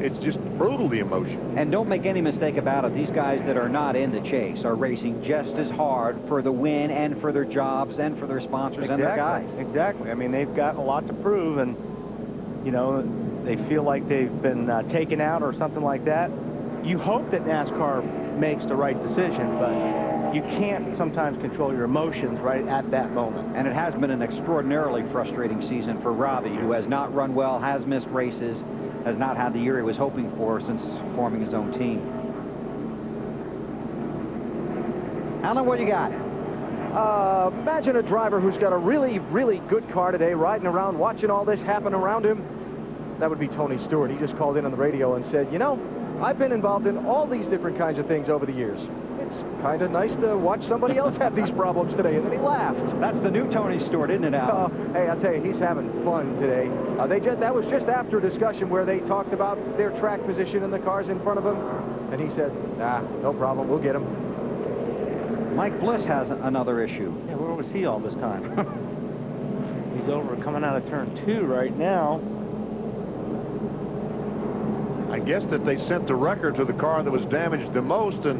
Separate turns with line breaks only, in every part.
it's just brutal, the emotion.
And don't make any mistake about it, these guys that are not in the chase are racing just as hard for the win and for their jobs and for their sponsors and their guys.
Exactly. I mean, they've got a lot to prove, and, you know, they feel like they've been taken out or something like that. You hope that NASCAR makes the right decision, but you can't sometimes control your emotions right at that moment. And
it has been an extraordinarily frustrating season for Robbie, who has not run well, has missed races, has not had the year he was hoping for since forming his own team. Alan, what do you got?
Imagine a driver who's got a really, really good car today, riding around, watching all this happen around him. That would be Tony Stewart. He just called in on the radio and said, you know, I've been involved in all these different kinds of things over the years. It's kind of nice to watch somebody else have these problems today. And then he laughed.
That's the new Tony Stewart, isn't it, Al?
Hey, I'll tell you, he's having fun today. That was just after a discussion where they talked about their track position and the cars in front of him. And he said, nah, no problem, we'll get him.
Mike Bliss has another issue.
Yeah, where was he all this time? He's over coming out of turn 2 right now.
I guess that they sent the wrecker to the car that was damaged the most, and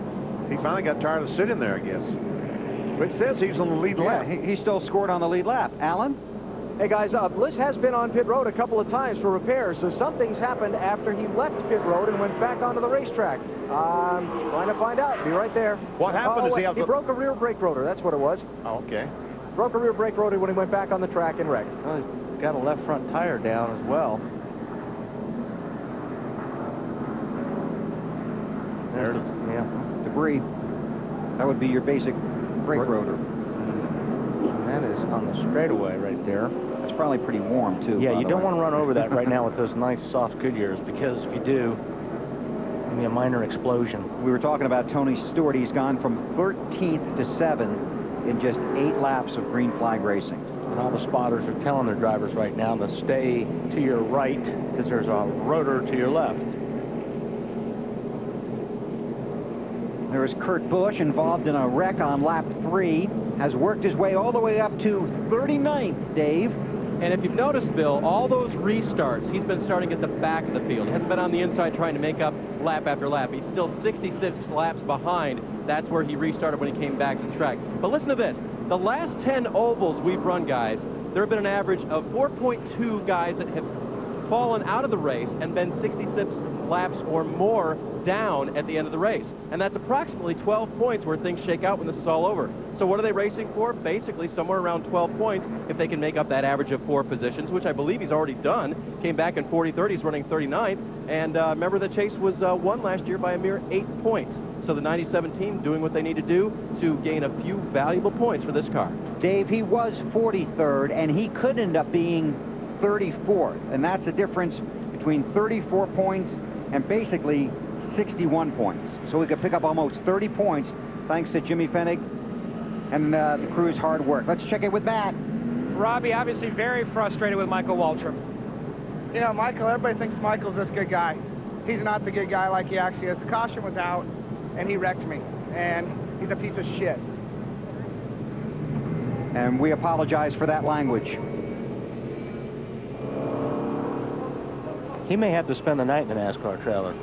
he finally got tired of sitting there, I guess. But it says he's on the lead lap.
He still scored on the lead lap. Alan?
Hey, guys, Bliss has been on pit road a couple of times for repairs, so something's happened after he left pit road and went back onto the racetrack. I'm trying to find out. Be right there.
What happened?
He broke a rear brake rotor. That's what it was.
Oh, okay.
Broke a rear brake rotor when he went back on the track and wrecked.
Well, he's got a left front tire down as well. There's
debris. That would be your basic brake rotor.
And that is on the straightaway right there.
It's probably pretty warm, too.
Yeah, you don't want to run over that right now with those nice soft Goodyears, because if you do, it'll be a minor explosion.
We were talking about Tony Stewart. He's gone from 13th to 7th in just 8 laps of green flag racing.
And all the spotters are telling their drivers right now to stay to your right, because there's a rotor to your left.
There is Kurt Busch, involved in a wreck on lap 3, has worked his way all the way up to 39th, Dave.
And if you've noticed, Bill, all those restarts, he's been starting at the back of the field. He hasn't been on the inside trying to make up lap after lap. He's still 66 laps behind. That's where he restarted when he came back to the track. But listen to this. The last 10 ovals we've run, guys, there have been an average of 4.2 guys that have fallen out of the race and been 66 laps or more down at the end of the race. And that's approximately 12 points where things shake out when this is all over. So what are they racing for? Basically somewhere around 12 points if they can make up that average of 4 positions, which I believe he's already done. Came back in 40-30, he's running 39th. And remember, the chase was won last year by a mere 8 points. So the 97 team doing what they need to do to gain a few valuable points for this car.
Dave, he was 43rd, and he could end up being 34th. And that's the difference between 34 points and basically 61 points. So we could pick up almost 30 points thanks to Jimmy Fennig and the crew's hard work. Let's check it with Matt.
Robbie obviously very frustrated with Michael Waltrip. You know, Michael, everybody thinks Michael's this good guy. He's not the good guy like he actually is. The caution was out, and he wrecked me. And he's a piece of shit.
And we apologize for that language.
He may have to spend the night in the NASCAR trailer.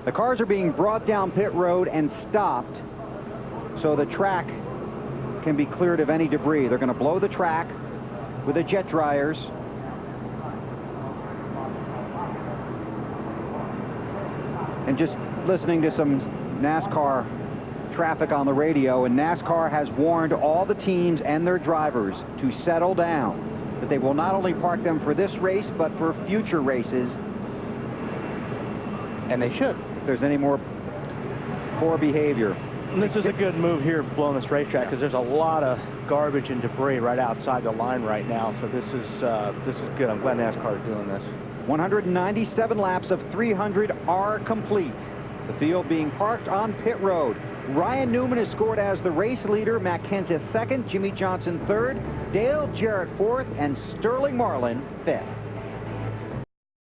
The cars are being brought down pit road and stopped so the track can be cleared of any debris. They're going to blow the track with the jet dryers. And just listening to some NASCAR traffic on the radio, and NASCAR has warned all the teams and their drivers to settle down, that they will not only park them for this race but for future races.
And they should.
If there's any more poor behavior.
And this is a good move here, blowing this racetrack, because there's a lot of garbage and debris right outside the line right now. So this is good. I'm glad NASCAR is doing this.
197 laps of 300 are complete. The field being parked on pit road. Ryan Newman is scored as the race leader, Matt Kenseth second, Jimmy Johnson third, Dale Jarrett fourth, and Sterling Marlin fifth.